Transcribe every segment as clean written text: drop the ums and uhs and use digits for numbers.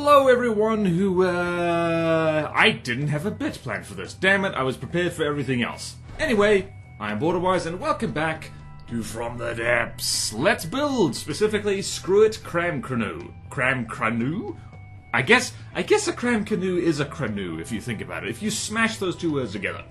hello everyone who, I didn't have a bit planned for this. Damn it, I was prepared for everything else. Anyway, I am BorderWise and welcome back to From the Depths. Let's build, specifically, screw it, CRAM Canoe. CRAM Canoe? I guess a CRAM Canoe is a canoe, if you think about it, if you smash those two words together.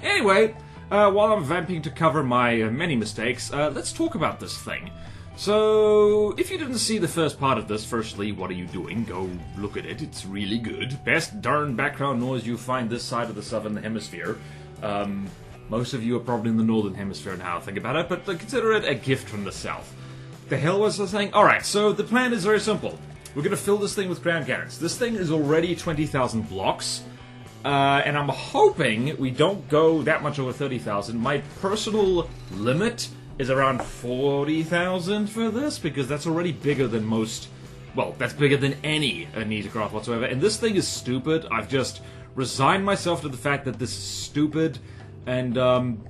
Anyway, while I'm vamping to cover my many mistakes, let's talk about this thing. So, if you didn't see the first part of this, firstly, what are you doing? Go look at it, it's really good. Best darn background noise you find this side of the southern hemisphere. Most of you are probably in the northern hemisphere now, think about it, but consider it a gift from the south. The hell was I saying? Alright, so the plan is very simple. We're gonna fill this thing with CRAM cannons. This thing is already 20,000 blocks. And I'm hoping we don't go that much over 30,000. My personal limit is around 40,000 for this, because that's already bigger than most... Well, that's bigger than any Anita-craft whatsoever. And this thing is stupid. I've just resigned myself to the fact that this is stupid. And,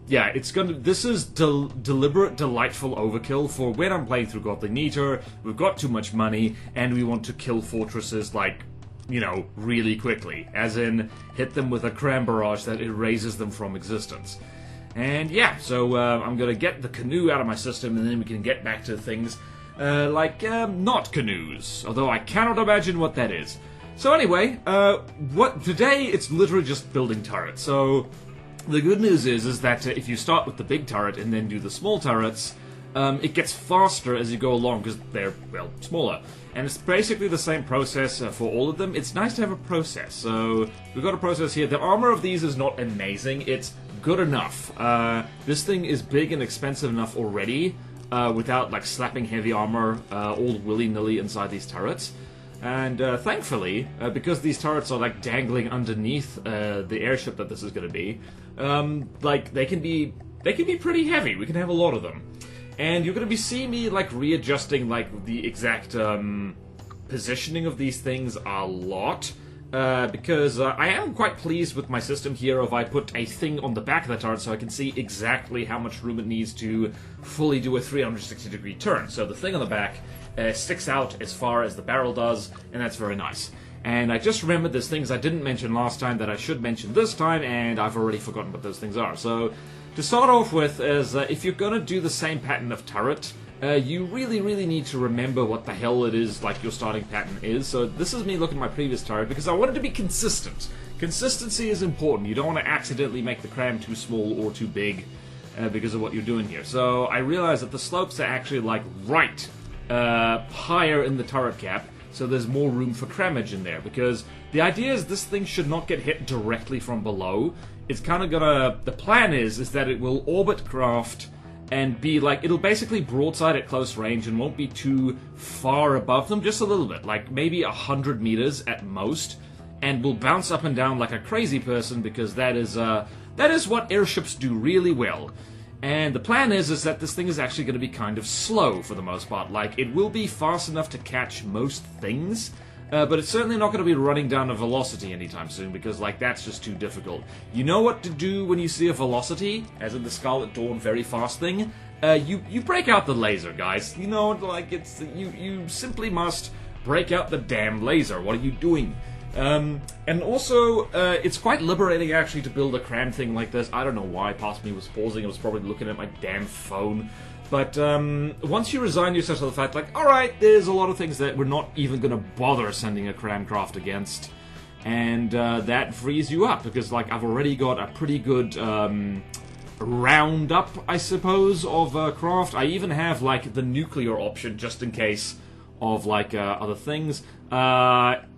yeah, it's gonna... This is deliberate, delightful overkill for when I'm playing through Godly Neater. We've got too much money, and we want to kill fortresses, like, you know, really quickly. As in, hit them with a cram barrage that erases them from existence. And yeah, so I'm gonna get the canoe out of my system, and then we can get back to things like not canoes. Although I cannot imagine what that is. So anyway, today it's literally just building turrets. So the good news is that if you start with the big turret and then do the small turrets, it gets faster as you go along because they're, well, smaller. And it's basically the same process for all of them. It's nice to have a process. So we've got a process here. The armor of these is not amazing. It's good enough. This thing is big and expensive enough already without like slapping heavy armor all willy-nilly inside these turrets. And thankfully, because these turrets are like dangling underneath the airship that this is going to be, like they can be pretty heavy. We can have a lot of them. And you're going to be seeing me, like, readjusting, like, the exact, positioning of these things a lot. Because I am quite pleased with my system here of I put a thing on the back of the turret so I can see exactly how much room it needs to fully do a 360-degree turn. So the thing on the back sticks out as far as the barrel does, and that's very nice. And I just remembered there's things I didn't mention last time that I should mention this time, and I've already forgotten what those things are. So to start off with is, if you're going to do the same pattern of turret, you really need to remember what the hell it is, like, your starting pattern is. So this is me looking at my previous turret, because I wanted to be consistent. Consistency is important. You don't want to accidentally make the cram too small or too big because of what you're doing here. So I realized that the slopes are actually, like, right higher in the turret cap, so there's more room for crammage in there, because the idea is this thing should not get hit directly from below. It's kind of gonna... The plan is that it will orbit craft and be like... It'll basically broadside at close range and won't be too far above them, just a little bit, like maybe 100 meters at most, and will bounce up and down like a crazy person, because that is what airships do really well. And the plan is that this thing is actually going to be kind of slow for the most part. Like, it will be fast enough to catch most things, but it's certainly not going to be running down a velocity anytime soon, because, like, that's just too difficult. You know what to do when you see a velocity, as in the Scarlet Dawn very fast thing? You break out the laser, guys. You know, like, it's... You simply must break out the damn laser. What are you doing? And also, it's quite liberating actually to build a cram thing like this. I don't know why, past me was pausing, I was probably looking at my damn phone. But once you resign yourself to the fact, like, alright, there's a lot of things that we're not even going to bother sending a cram craft against. And that frees you up, because, like, I've already got a pretty good roundup, I suppose, of craft. I even have, like, the nuclear option, just in case of, like, other things.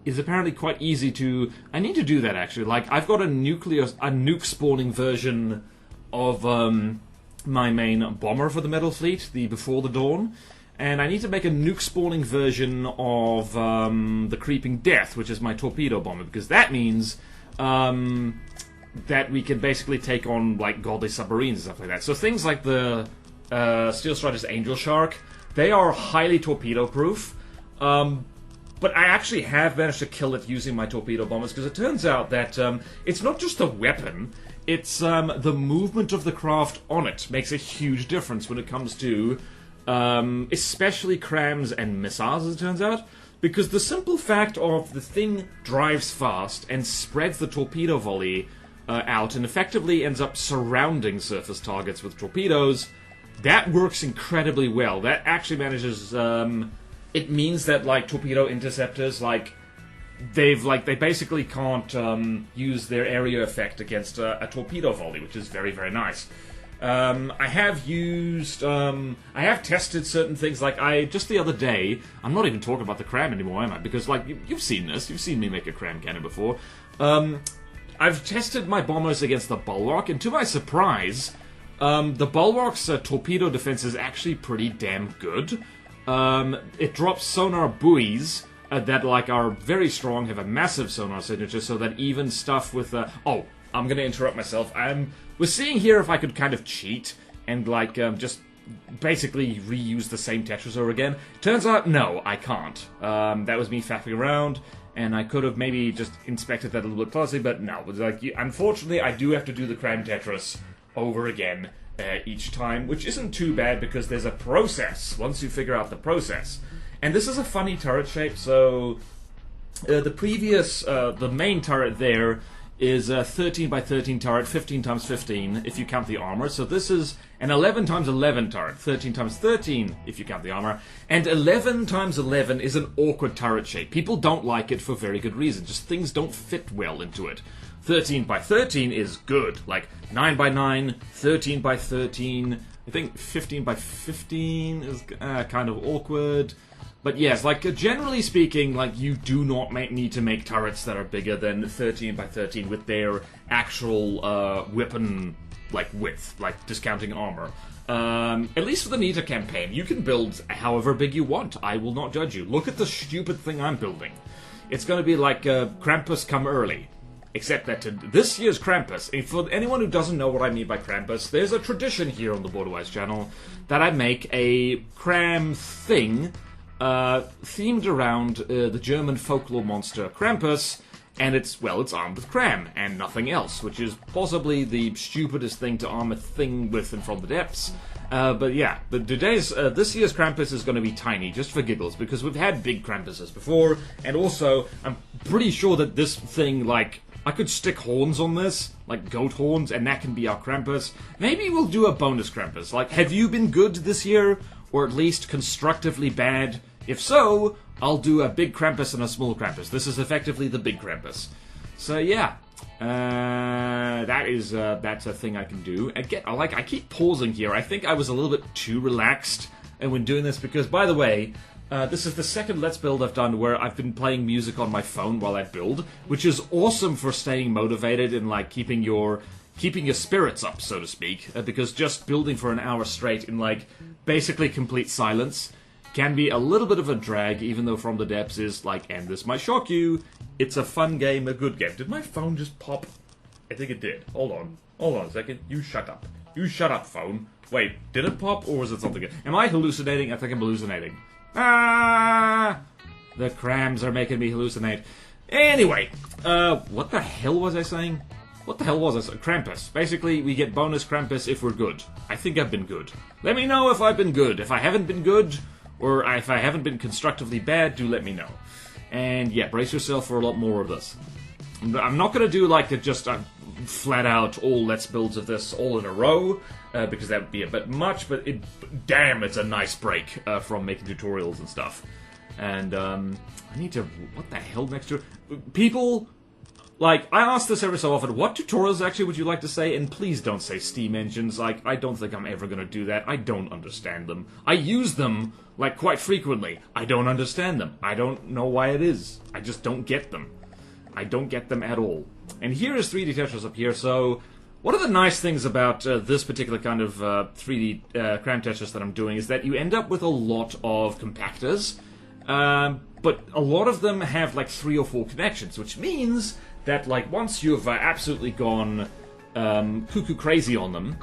Is apparently quite easy to... I need to do that, actually. Like, I've got a nuke spawning version of my main bomber for the Metal Fleet, the Before the Dawn, and I need to make a nuke spawning version of the Creeping Death, which is my torpedo bomber, because that means that we can basically take on, like, godly submarines and stuff like that. So things like the Steel Strider's Angel Shark, they are highly torpedo-proof. But I actually have managed to kill it using my torpedo bombers, because it turns out that it's not just the weapon, it's the movement of the craft on it makes a huge difference when it comes to especially crams and missiles, as it turns out. because the simple fact of the thing drives fast and spreads the torpedo volley out and effectively ends up surrounding surface targets with torpedoes, that works incredibly well. That actually manages, it means that, like, torpedo interceptors, like, they basically can't use their area effect against a torpedo volley, which is very, very nice. I have tested certain things, like, just the other day, I'm not even talking about the CRAM anymore, am I? Because, like, you've seen this, you've seen me make a CRAM cannon before. I've tested my bombers against the Bulwark, and to my surprise, the Bulwark's torpedo defense is actually pretty damn good. It drops sonar buoys that, like, are very strong, have a massive sonar signature, so that even stuff with oh, I'm gonna interrupt myself. Was seeing here if I could kind of cheat and, like, just basically reuse the same Tetris over again. Turns out, no, I can't. That was me faffing around, and I could have maybe just inspected that a little bit closely, but no. Like, unfortunately, I do have to do the CRAM Tetris over again each time, which isn't too bad because there's a process once you figure out the process. And this is a funny turret shape, so the main turret there is a 13 by 13 turret, 15 times 15 if you count the armor. So this is an 11 times 11 turret, 13 times 13 if you count the armor. And 11 times 11 is an awkward turret shape. People don't like it for very good reason. Just things don't fit well into it. 13 by 13 is good. Like 9 by 9, 13 by 13. I think 15 by 15 is kind of awkward. But yes, like, generally speaking, like, you do not need to make turrets that are bigger than 13 by 13 with their actual weapon, like, width, like, discounting armor. At least for the Nita campaign, you can build however big you want. I will not judge you. Look at the stupid thing I'm building. It's going to be like Krampus come early. Except that this year's Krampus, and for anyone who doesn't know what I mean by Krampus, there's a tradition here on the BorderWise channel that I make a CRAM thing themed around the German folklore monster Krampus, and it's armed with CRAM and nothing else, which is possibly the stupidest thing to arm a thing with and from the depths. But yeah, this year's Krampus is going to be tiny, just for giggles, because we've had big Krampuses before, and also, I'm pretty sure that this thing, like, I could stick horns on this, like goat horns, and that can be our Krampus. Maybe we'll do a bonus Krampus. Like, have you been good this year? Or at least constructively bad? If so, I'll do a big Krampus and a small Krampus. This is effectively the big Krampus. So yeah, that's a thing I can do. Again, I keep pausing here. I think I was a little bit too relaxed when doing this because, by the way, this is the second Let's Build I've done where I've been playing music on my phone while I build, which is awesome for staying motivated and, like, keeping your spirits up, so to speak, because just building for an hour straight in, like, basically complete silence can be a little bit of a drag, even though From the Depths is, like, and this might shock you, it's a fun game, a good game. Did my phone just pop? I think it did. Hold on a second. You shut up. You shut up, phone. Wait, did it pop, or was it something else? Am I hallucinating? I think I'm hallucinating. Ah! The crams are making me hallucinate. Anyway, what the hell was I saying? Krampus. Basically, we get bonus Krampus if we're good. I think I've been good. Let me know if I've been good. If I haven't been good, or if I haven't been constructively bad, do let me know. And yeah, brace yourself for a lot more of this. I'm not going to do like just flat out all Let's Builds of this all in a row, because that would be a bit much, but damn, it's a nice break from making tutorials and stuff. And I need to... What the hell next to... People... Like, I ask this every so often, what tutorials actually would you like to say? And please don't say steam engines, like, I don't think I'm ever gonna do that. I don't understand them. I use them, like, quite frequently. I don't understand them. I don't know why it is. I just don't get them. I don't get them at all. And here is 3D Tetris up here, so... One of the nice things about this particular kind of 3D CRAM Tetris that I'm doing is that you end up with a lot of compactors, but a lot of them have, like, 3 or 4 connections, which means... that, like, once you've absolutely gone cuckoo crazy on them,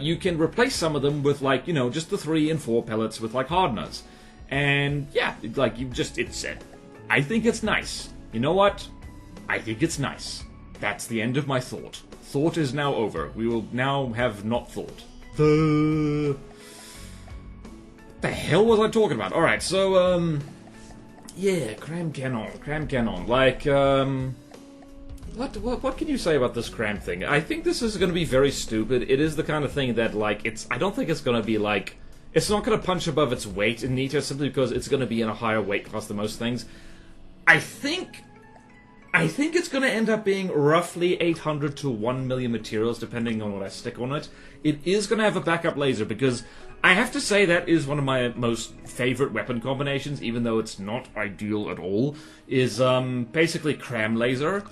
you can replace some of them with, like, you know, just the 3 and 4 pellets with, like, hardeners. And, yeah, like, I think it's nice. You know what? I think it's nice. That's the end of my thought. Thought is now over. We will now have not thought. The hell was I talking about? Alright, so, yeah, CRAM Canoe. Like, what can you say about this CRAM thing? I think this is going to be very stupid. It is the kind of thing that, like, I don't think it's going to be, like, it's not going to punch above its weight in Nita simply because it's going to be in a higher weight class than most things. I think it's going to end up being roughly 800 to 1 million materials, depending on what I stick on it. It is going to have a backup laser, because I have to say that is one of my most favorite weapon combinations, even though it's not ideal at all, is basically CRAM laser.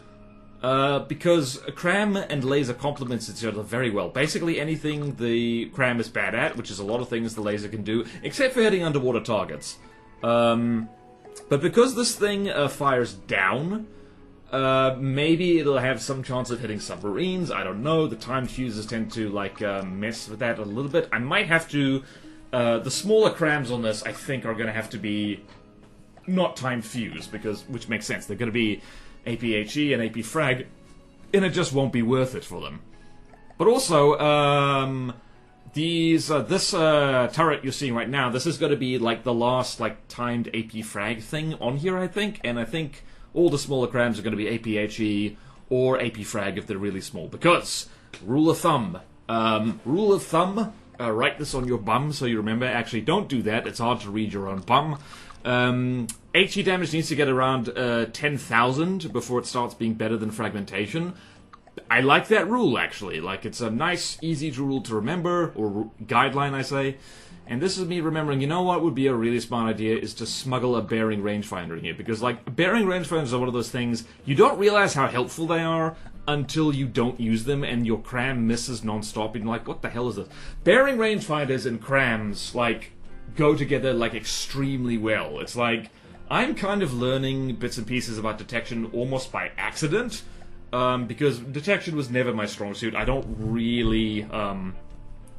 Because CRAM and laser complements each other very well. Basically anything the CRAM is bad at, which is a lot of things the laser can do, except for hitting underwater targets. But because this thing fires down, maybe it'll have some chance of hitting submarines. I don't know. The timed fuses tend to like mess with that a little bit. I might have to. The smaller CRAMs on this, I think, are going to have to be not timed fused, which makes sense. They're going to be APHE and AP frag, and it just won't be worth it for them. But also, this turret you're seeing right now, this is going to be like the last like timed AP frag thing on here, I think, and I think all the smaller CRAMs are going to be APHE or AP frag if they're really small. Because rule of thumb, write this on your bum so you remember. Actually, don't do that. It's hard to read your own bum. HE damage needs to get around 10,000 before it starts being better than fragmentation. I like that rule, actually. Like, it's a nice, easy rule to remember, or guideline, I say. And this is me remembering, you know what would be a really smart idea, is to smuggle a bearing rangefinder in here. Because, like, bearing rangefinders are one of those things, you don't realize how helpful they are until you don't use them, and your CRAM misses non-stop, and you're like, what the hell is this? Bearing rangefinders and CRAMs, like, go together, like, extremely well. It's like, I'm kind of learning bits and pieces about detection almost by accident, because detection was never my strong suit. I don't really,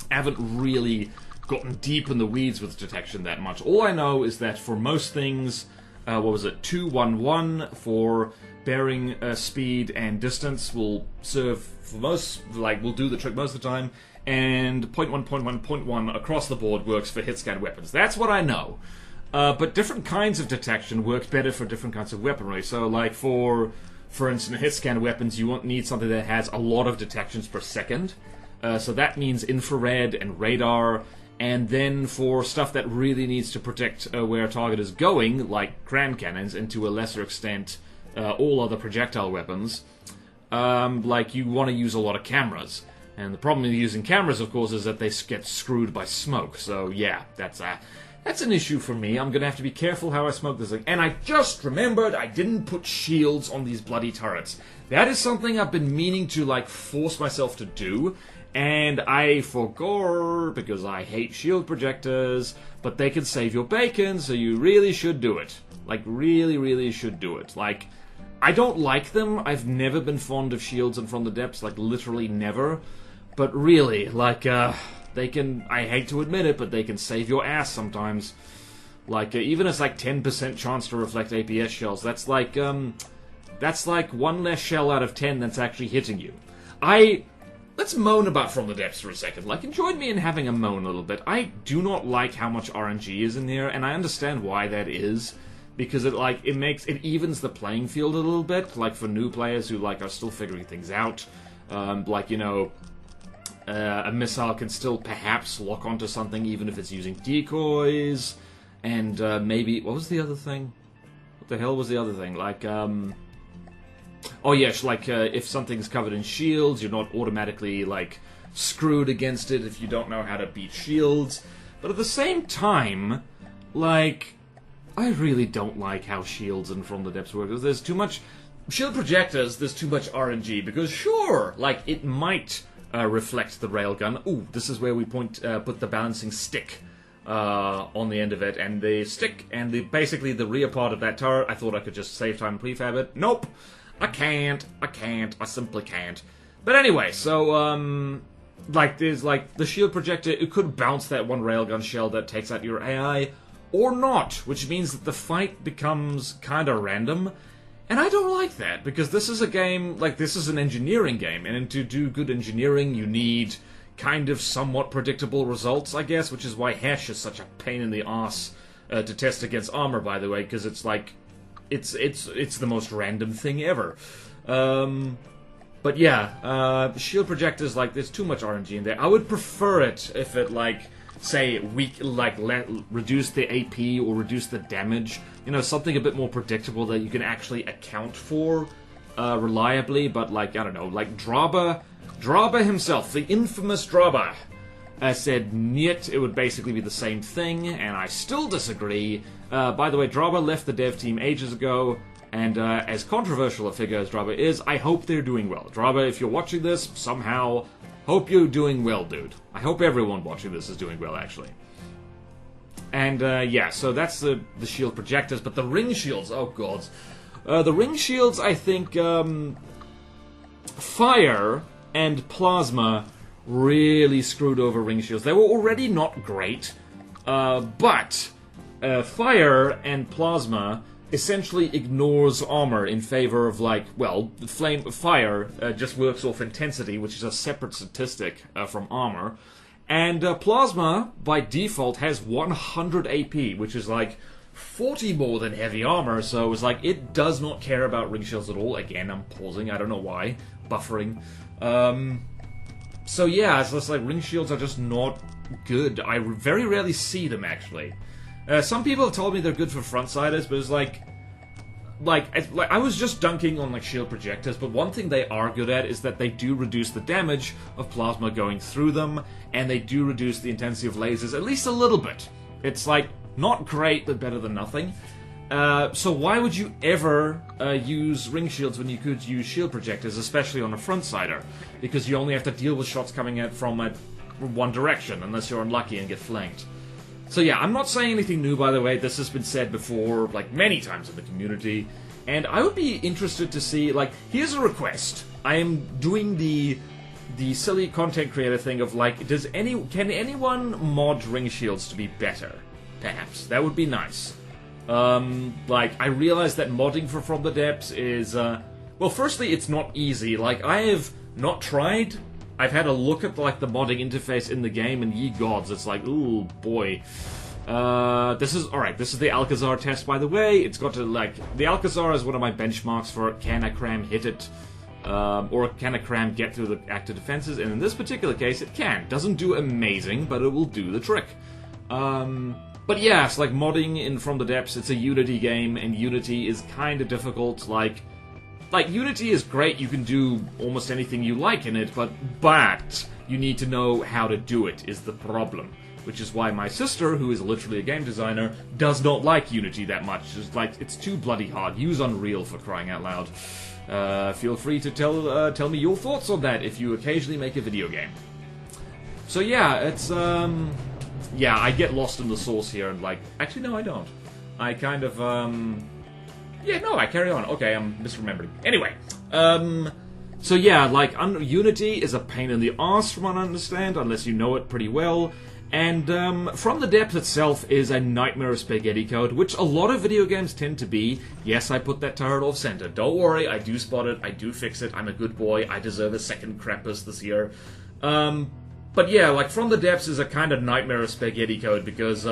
haven't really gotten deep in the weeds with detection that much. All I know is that for most things, 211 for bearing speed and distance will serve for most, like, will do the trick most of the time, and 0.1 across the board works for hit-scan weapons. That's what I know. But different kinds of detection work better for different kinds of weaponry. So, like, for instance, hit-scan weapons, you won't need something that has a lot of detections per second. So that means infrared and radar. And then for stuff that really needs to predict where a target is going, like CRAM cannons, and to a lesser extent, all other projectile weapons, like, you want to use a lot of cameras. And the problem with using cameras, of course, is that they get screwed by smoke. So, yeah, that's an issue for me. I'm going to have to be careful how I smoke this thing. And I just remembered I didn't put shields on these bloody turrets. That is something I've been meaning to, like, force myself to do. And I forgot because I hate shield projectors. But they can save your bacon, so you really should do it. Like, really, really should do it. Like, I don't like them. I've never been fond of shields and From the Depths. Like, literally never. But really, like, they can, I hate to admit it, but they can save your ass sometimes. Like, even it's like 10% chance to reflect APS shells. That's like one less shell out of 10 that's actually hitting you. Let's moan about From the Depths for a second. Like, join me in having a moan a little bit. I do not like how much RNG is in there, and I understand why that is. Because it evens the playing field a little bit, like, for new players who, like, are still figuring things out. Like, you know, a missile can still perhaps lock onto something even if it's using decoys, and maybe, what was the other thing? What the hell was the other thing? Like, oh yes, like, if something's covered in shields, you're not automatically, like, screwed against it if you don't know how to beat shields. But at the same time, like, I really don't like how shields and From the Depths work. There's too much shield projectors, there's too much RNG, because sure, like, it might reflect the railgun. Ooh, this is where we put the balancing stick on the end of it, and the stick and basically the rear part of that turret. I thought I could just save time and prefab it. Nope, I can't. I simply can't. But anyway, so like, there's like the shield projector. It could bounce that one railgun shell that takes out your AI, or not, which means that the fight becomes kind of random. And I don't like that, because this is a game, like, this is an engineering game, and to do good engineering, you need kind of somewhat predictable results, I guess, which is why Hesh is such a pain in the ass to test against armor, by the way, because it's like, it's the most random thing ever. But yeah, shield projectors, like, there's too much RNG in there. I would prefer it if it, like, say, reduce the AP or reduce the damage. You know, something a bit more predictable that you can actually account for reliably. But, like, I don't know, like Draba himself, the infamous Draba, said, "Niet, it would basically be the same thing," and I still disagree. By the way, Draba left the dev team ages ago, and as controversial a figure as Draba is, I hope they're doing well. Draba, if you're watching this, somehow, hope you're doing well, dude. I hope everyone watching this is doing well, actually. And, yeah, so that's the shield projectors, but the ring shields, oh god. The ring shields, I think, fire and plasma really screwed over ring shields. They were already not great, but fire and plasma essentially ignores armor in favor of, like, well, fire just works off intensity, which is a separate statistic from armor, and plasma by default has 100 AP, which is like 40 more than heavy armor, so it's like it does not care about ring shields at all. Again, I'm pausing, I don't know why, buffering. So yeah, it's just like ring shields are just not good. I very rarely see them, actually. Some people have told me they're good for frontsiders, but it's like I was just dunking on like shield projectors, but one thing they are good at is that they do reduce the damage of plasma going through them, and they do reduce the intensity of lasers at least a little bit. It's like not great, but better than nothing. So why would you ever use ring shields when you could use shield projectors, especially on a frontsider? Because you only have to deal with shots coming at from one direction, unless you're unlucky and get flanked. So yeah, I'm not saying anything new, by the way. This has been said before, like, many times in the community. And I would be interested to see, like, here's a request. I am doing the silly content creator thing of, like, can anyone mod ring shields to be better? Perhaps. That would be nice. Like, I realize that modding for From the Depths is, well, firstly, it's not easy. Like, I have not tried. I've had a look at, like, the modding interface in the game, and ye gods, it's like, ooh, boy. This is the Alcazar test, by the way. It's got to, like, the Alcazar is one of my benchmarks for can a CRAM hit it, or can a CRAM get through the active defenses, and in this particular case, it can. Doesn't do amazing, but it will do the trick. But yeah, it's like modding in From the Depths, it's a Unity game, and Unity is kind of difficult, like, Unity is great, you can do almost anything you like in it, but you need to know how to do it, is the problem. Which is why my sister, who is literally a game designer, does not like Unity that much. It's like, it's too bloody hard. Use Unreal, for crying out loud. Feel free to tell me your thoughts on that if you occasionally make a video game. So yeah, it's, yeah, I get lost in the sauce here, and like, actually no, I don't. I kind of, yeah, no, I carry on. Okay, I'm misremembering. Anyway, so yeah, like, Unity is a pain in the arse, from what I understand, unless you know it pretty well. And, From the Depths itself is a nightmare of spaghetti code, which a lot of video games tend to be. Yes, I put that turret off center. Don't worry, I do spot it, I do fix it, I'm a good boy, I deserve a second Krampus this year. But yeah, like, From the Depths is a kind of nightmare of spaghetti code, because,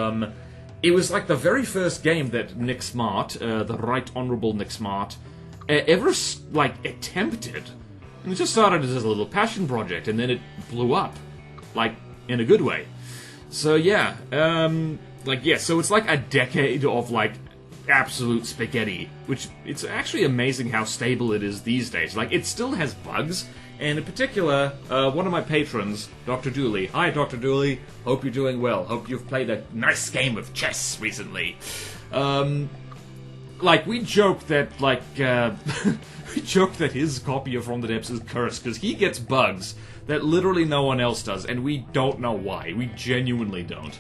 it was like the very first game that Nick Smart, the Right Honourable Nick Smart, ever, like, attempted. And it just started as a little passion project, and then it blew up. Like, in a good way. So yeah, like, yeah, so it's like a decade of, like, absolute spaghetti, which, it's actually amazing how stable it is these days. Like, it still has bugs, and in particular, one of my patrons, Dr. Dooley. Hi, Dr. Dooley. Hope you're doing well. Hope you've played a nice game of chess recently. Like, we joke that, like, we joke that his copy of From the Depths is cursed, because he gets bugs that literally no one else does, and we don't know why. We genuinely don't.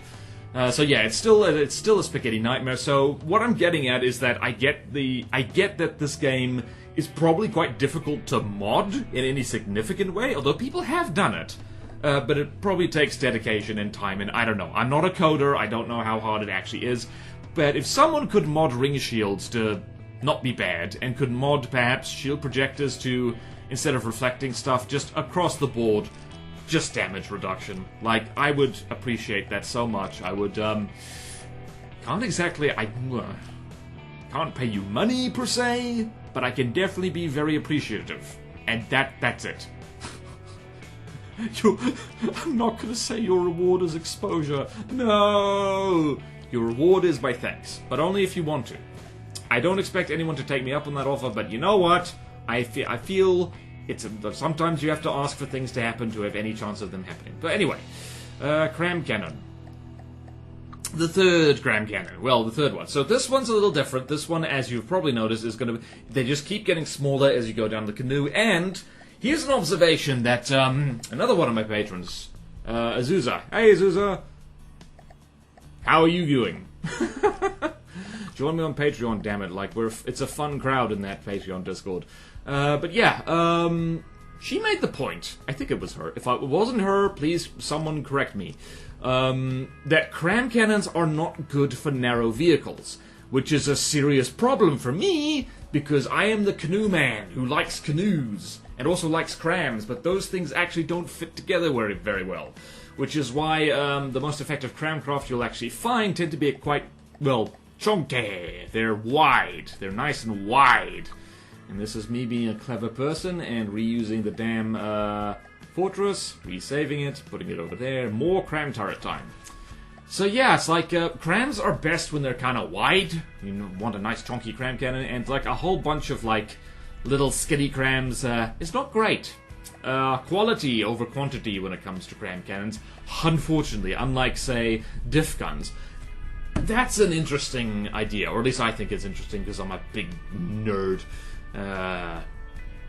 So yeah, it's still a spaghetti nightmare. So what I'm getting at is that I get that this game is probably quite difficult to mod in any significant way, although people have done it. But it probably takes dedication and time, and I don't know. I'm not a coder, I don't know how hard it actually is, but if someone could mod ring shields to not be bad, and could mod perhaps shield projectors to, instead of reflecting stuff, just across the board, just damage reduction. Like, I would appreciate that so much. I would, can't exactly... I can't pay you money, per se, but I can definitely be very appreciative. And that's it. I'm not going to say your reward is exposure. No! Your reward is my thanks, but only if you want to. I don't expect anyone to take me up on that offer, but you know what? I feel sometimes you have to ask for things to happen to have any chance of them happening. But anyway, CRAM Canoe. The third CRAM Canoe. Well, the third one. So this one's a little different. This one, as you've probably noticed, is going to... They just keep getting smaller as you go down the canoe. And here's an observation that another one of my patrons, Azusa. Hey, Azusa. How are you doing? Join me on Patreon, damn it. Like, it's a fun crowd in that Patreon Discord. But yeah, she made the point. I think it was her. If it wasn't her, please someone correct me. That CRAM cannons are not good for narrow vehicles, which is a serious problem for me, because I am the canoe man who likes canoes, and also likes crams, but those things actually don't fit together very well. Which is why the most effective cramcraft you'll actually find tend to be quite, well, chunky. They're wide. They're nice and wide. And this is me being a clever person and reusing the damn fortress, resaving it, putting it over there. More cram turret time. So yeah, it's like crams are best when they're kind of wide. You want a nice chunky cram cannon, and like a whole bunch of like little skinny crams is not great. Quality over quantity when it comes to cram cannons, unfortunately, unlike say diff guns. That's an interesting idea, or at least I think it's interesting because I'm a big nerd.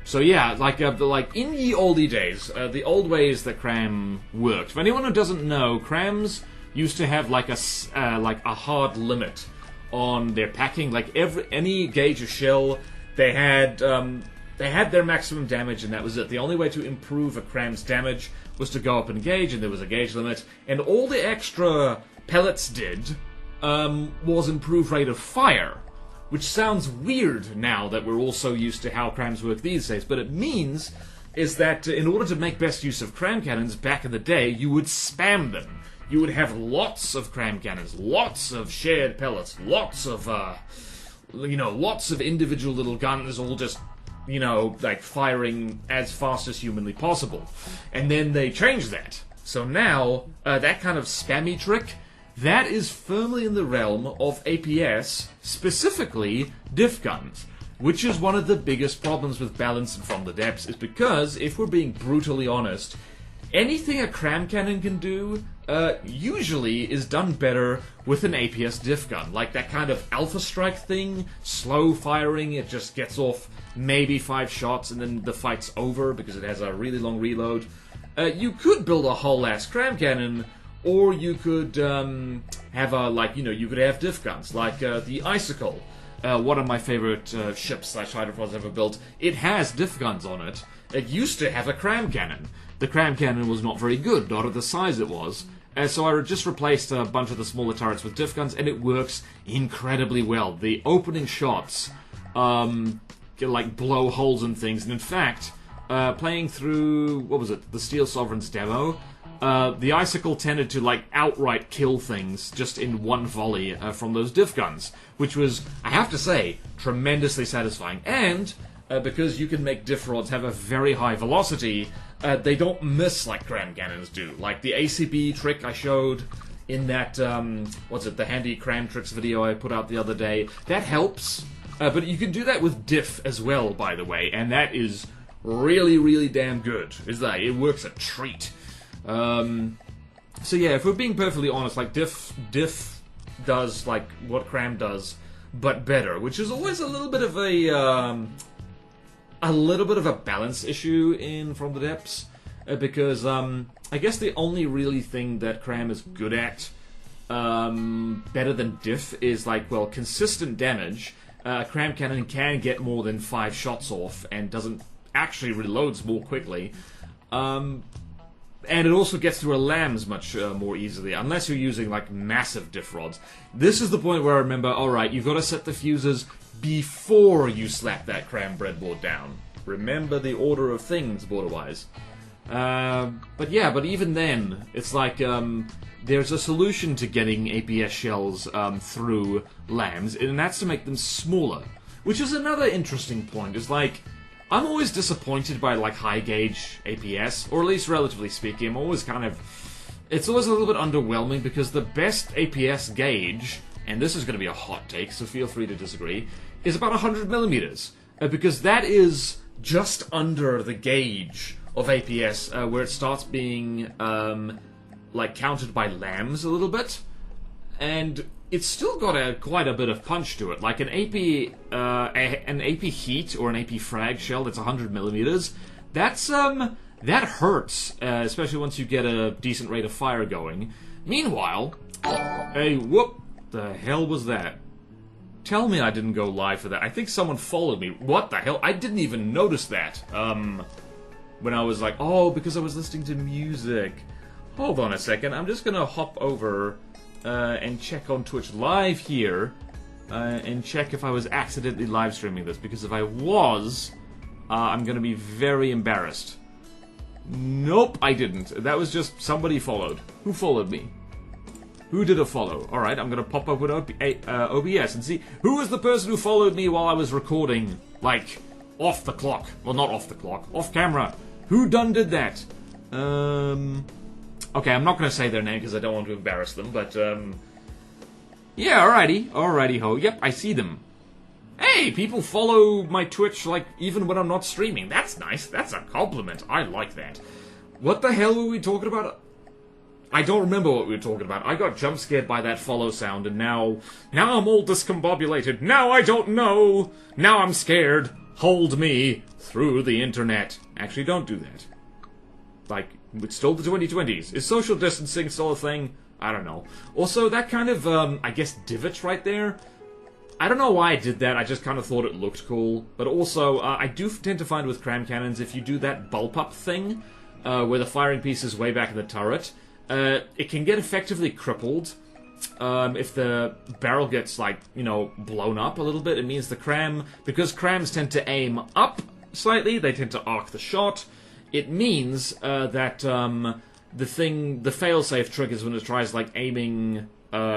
So yeah, like in ye olde days, the old ways that cram worked. For anyone who doesn't know, crams used to have like a hard limit on their packing. Like any gauge of shell, they had their maximum damage, and that was it. The only way to improve a cram's damage was to go up in gauge, and there was a gauge limit. And all the extra pellets did was improve rate of fire. Which sounds weird now that we're all so used to how crams work these days, but it means is that in order to make best use of cram cannons back in the day, you would spam them. You would have lots of cram cannons, lots of shared pellets, lots of individual little guns, all just, like firing as fast as humanly possible. And then they changed that. So now, that kind of spammy trick, that is firmly in the realm of APS, specifically diff guns, which is one of the biggest problems with Balance and From the Depths, is because, if we're being brutally honest, anything a cram cannon can do, usually is done better with an APS diff gun. Like that kind of Alpha Strike thing, slow firing, it just gets off maybe 5 shots and then the fight's over because it has a really long reload. You could build a whole ass cram cannon, or you could have you could have diff guns, like the Icicle, one of my favorite ships / hydropods ever built. It has diff guns on it. It used to have a cram cannon. The cram cannon was not very good, not at the size it was. So I just replaced a bunch of the smaller turrets with diff guns, and it works incredibly well. The opening shots, blow holes in things, and in fact, playing through, the Steel Sovereign's demo, the Icicle tended to outright kill things just in one volley from those diff guns, which was, I have to say, tremendously satisfying. And because you can make diff rods have a very high velocity, they don't miss like cram cannons do. Like the ACB trick I showed in that, the handy cram tricks video I put out the other day, that helps. But you can do that with diff as well, by the way, and that is really, really damn good. It works a treat. So yeah, if we're being perfectly honest, diff does what cram does, but better, which is always a little bit of a balance issue in From the Depths, because I guess the only really thing that cram is good at, better than diff, is consistent damage. Cram cannon can get more than 5 shots off and doesn't actually reloads more quickly. And it also gets through a lambs much more easily, unless you're using massive diff rods. This is the point where I remember, alright, you've got to set the fuses before you slap that cram breadboard down. Remember the order of things, BorderWise. But yeah, but even then, it's like, there's a solution to getting APS shells through LAMs, and that's to make them smaller. Which is another interesting point, is like, I'm always disappointed by like high gauge APS, or at least relatively speaking, I'm always kind of... It's always a little bit underwhelming, because the best APS gauge, and this is going to be a hot take, so feel free to disagree, is about 100 millimeters. Because that is just under the gauge of APS, where it starts being, like, counted by LAMs a little bit. And it's still got quite a bit of punch to it. Like, an AP heat or an AP frag shell that's 100 millimeters, that's, that hurts, especially once you get a decent rate of fire going. Meanwhile, hey, whoop, the hell was that? Tell me I didn't go live for that. I think someone followed me. What the hell? I didn't even notice that. When I was like, oh, because I was listening to music. Hold on a second. I'm just gonna hop over and check on Twitch Live here and check if I was accidentally live streaming this. Because if I was, I'm gonna be very embarrassed. Nope, I didn't. That was just somebody followed. Who followed me? Who did a follow? Alright, I'm gonna pop up with OBS and see who was the person who followed me while I was recording, like, off the clock. Well, not off the clock, off camera. Who done did that? Okay, I'm not gonna say their name because I don't want to embarrass them, but, yeah, alrighty ho. Yep, I see them. Hey, people follow my Twitch, like, even when I'm not streaming. That's nice. That's a compliment. I like that. What the hell were we talking about? I don't remember what we were talking about. I got jump scared by that follow sound, and now I'm all discombobulated. Now I don't know. Now I'm scared. Hold me through the internet. Actually, don't do that. Like, it's still the 2020s. Is social distancing still a thing? I don't know. Also, that kind of, I guess, divot right there. I don't know why I did that. I just kind of thought it looked cool. But also, I do tend to find with CRAM cannons, if you do that bulp up thing, where the firing piece is way back in the turret, it can get effectively crippled. If the barrel gets, like, you know, blown up a little bit, it means the CRAM... Because CRAMs tend to aim up slightly, they tend to arc the shot, it means that the failsafe triggers when it tries, like, aiming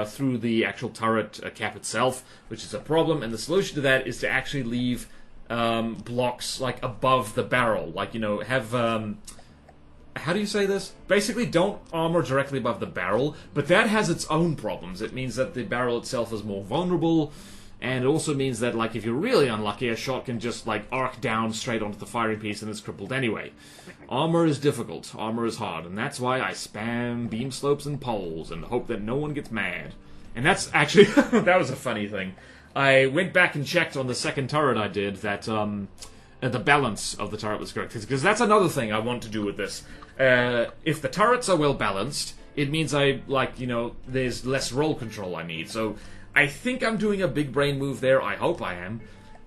through the actual turret cap itself, which is a problem, and the solution to that is to actually leave blocks, like, above the barrel. Like, you know, have... how do you say this? Basically, don't armor directly above the barrel, but that has its own problems. It means that the barrel itself is more vulnerable, and it also means that, like, if you're really unlucky, a shot can just, like, arc down straight onto the firing piece and it's crippled anyway. Armor is difficult. Armor is hard, and that's why I spam beam slopes and poles and hope that no one gets mad. And that's actually... that was a funny thing. I went back and checked on the second turret I did that, the balance of the turret was correct. Because that's another thing I want to do with this. If the turrets are well balanced, it means there's less roll control I need. So I think I'm doing a big brain move there. I hope I am.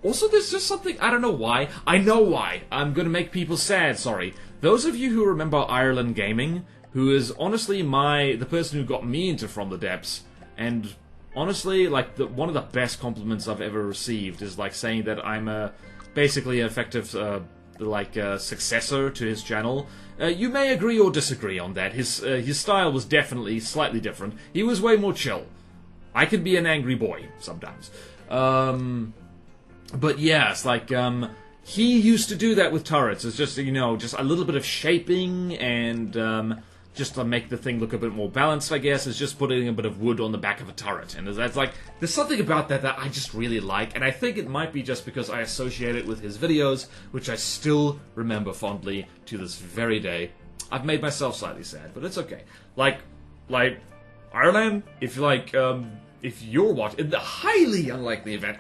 Also, there's just something, I don't know why. I know why. I'm gonna make people sad, sorry. Those of you who remember Ireland Gaming, who is honestly the person who got me into From the Depths, and honestly, like, one of the best compliments I've ever received is, like, saying that I'm basically an effective, successor to his channel. You may agree or disagree on that. His style was definitely slightly different. He was way more chill. I could be an angry boy sometimes. But yeah, it's like, he used to do that with turrets. It's just, you know, just a little bit of shaping and, just to make the thing look a bit more balanced, I guess, is just putting a bit of wood on the back of a turret. And that's like, there's something about that I just really like, and I think it might be just because I associate it with his videos, which I still remember fondly to this very day. I've made myself slightly sad, but it's okay. Like, Ireland, if you're watching, in the highly unlikely event,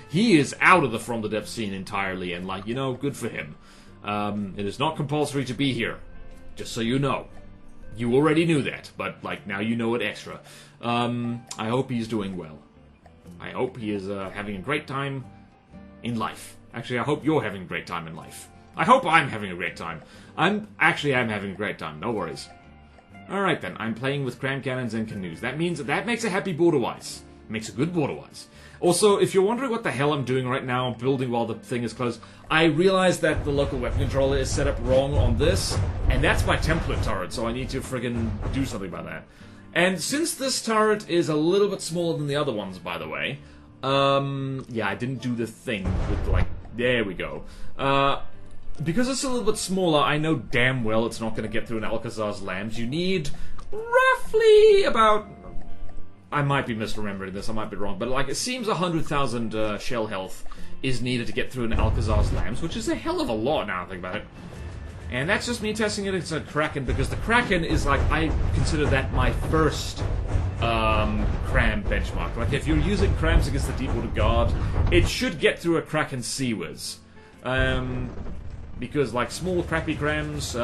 he is out of the From the Depths scene entirely, and, like, you know, good for him. It is not compulsory to be here, just so you know. You already knew that, but, like, now you know it extra. I hope he's doing well. I hope he is having a great time in life. Actually, I hope you're having a great time in life. I hope I'm having a great time. I'm having a great time, no worries. Alright then, I'm playing with CRAM cannons and canoes. That makes a happy BorderWise. Makes a good BorderWise. Also, if you're wondering what the hell I'm doing right now, building while the thing is closed, I realized that the local weapon controller is set up wrong on this, and that's my template turret, so I need to friggin' do something about that. And since this turret is a little bit smaller than the other ones, by the way, yeah, I didn't do the thing with, like, there we go. Because it's a little bit smaller, I know damn well it's not going to get through an Alcazar's lambs. You need roughly about... I might be misremembering this, I might be wrong, but like it seems 100,000 shell health is needed to get through an Alcazar's lambs, which is a hell of a lot now I think about it. And that's just me testing it against a Kraken, because the Kraken is like, I consider that my first CRAM benchmark. Like if you're using CRAMs against the Deepwater Guard, it should get through a Kraken Seawards. Because like small crappy CRAMs,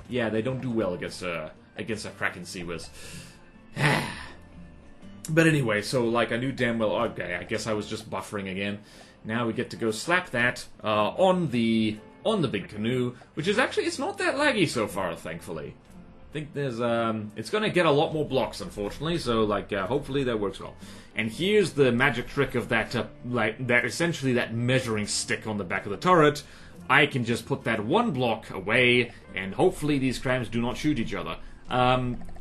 yeah, they don't do well against a Kraken Seawards. But anyway, so like I knew damn well, okay, I guess I was just buffering again. Now we get to go slap that on the big canoe, which is actually, it's not that laggy so far, thankfully. I think there's, it's gonna get a lot more blocks, unfortunately, so like, hopefully that works well. And here's the magic trick of that, essentially that measuring stick on the back of the turret. I can just put that one block away, and hopefully these CRAMs do not shoot each other.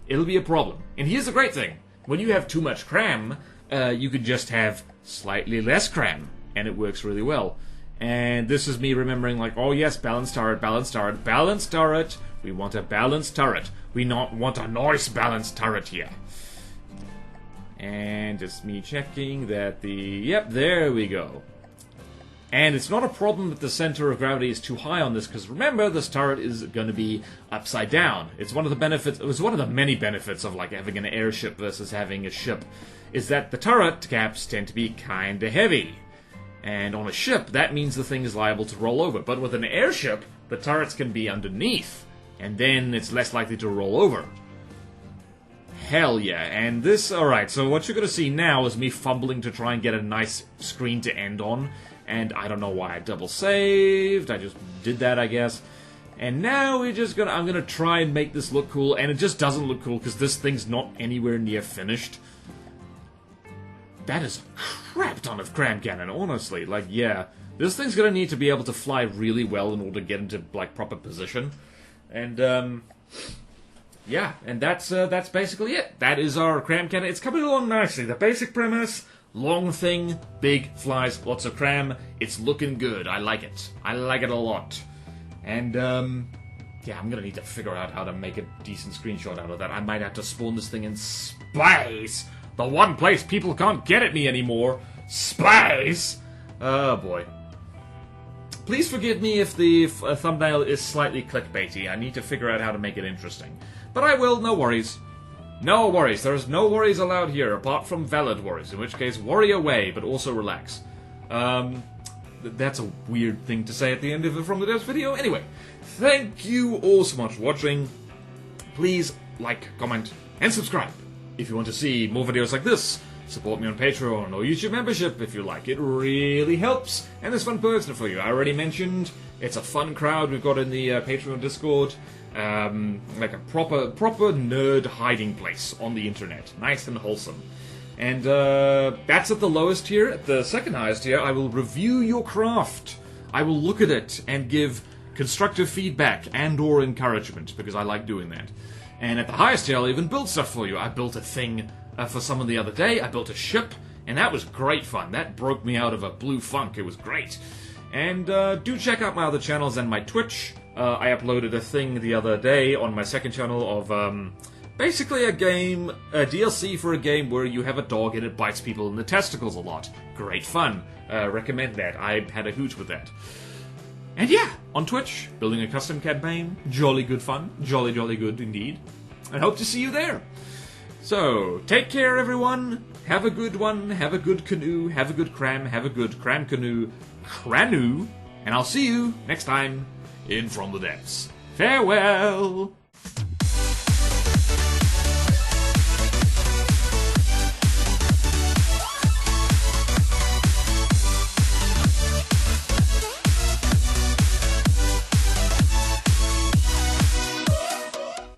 It'll be a problem. And here's the great thing. When you have too much CRAM, you could just have slightly less CRAM, and it works really well. And this is me remembering, like, oh yes, balanced turret, balanced turret, balanced turret. We want a balanced turret. We not want a nice balanced turret here. And just me checking that the... Yep, there we go. And it's not a problem that the center of gravity is too high on this, because remember, this turret is going to be upside down. It's one of the benefits, it was one of the many benefits of like having an airship versus having a ship, is that the turret caps tend to be kinda heavy. And on a ship, that means the thing is liable to roll over. But with an airship, the turrets can be underneath, and then it's less likely to roll over. Hell yeah, and this, alright, so what you're going to see now is me fumbling to try and get a nice screen to end on. And I don't know why I double saved, I just did that, I guess. And now we're just gonna, I'm gonna try and make this look cool, and it just doesn't look cool because this thing's not anywhere near finished. That is a crap ton of CRAM cannon, honestly. Like, yeah, this thing's gonna need to be able to fly really well in order to get into, like, proper position. And, yeah, and that's basically it. That is our CRAM cannon. It's coming along nicely. The basic premise... Long thing, big, flies, lots of CRAM. It's looking good. I like it. I like it a lot. And, yeah, I'm gonna need to figure out how to make a decent screenshot out of that. I might have to spawn this thing in space. The one place people can't get at me anymore. Space! Oh, boy. Please forgive me if the thumbnail is slightly clickbaity. I need to figure out how to make it interesting. But I will, no worries. No worries, there's no worries allowed here, apart from valid worries, in which case worry away, but also relax. That's a weird thing to say at the end of a From the Depths video. Anyway, thank you all so much for watching. Please like, comment, and subscribe if you want to see more videos like this. Support me on Patreon or YouTube membership if you like. It really helps, and there's fun perks for you. I already mentioned, it's a fun crowd we've got in the Patreon Discord. Like a proper nerd hiding place on the internet. Nice and wholesome. And that's at the lowest tier. At the second highest tier, I will review your craft. I will look at it and give constructive feedback and or encouragement, because I like doing that. And at the highest tier, I'll even build stuff for you. I built a thing for someone the other day. I built a ship, and that was great fun. That broke me out of a blue funk. It was great. And do check out my other channels and my Twitch. I uploaded a thing the other day on my second channel of basically a DLC for a game where you have a dog and it bites people in the testicles a lot. Great fun. Recommend that. I had a hoot with that. And yeah, on Twitch, building a custom campaign. Jolly good fun. Jolly, jolly good indeed. I hope to see you there. So, take care everyone. Have a good one. Have a good canoe. Have a good CRAM. Have a good CRAM Canoe. Cranoo. And I'll see you next time in From the Depths. Farewell!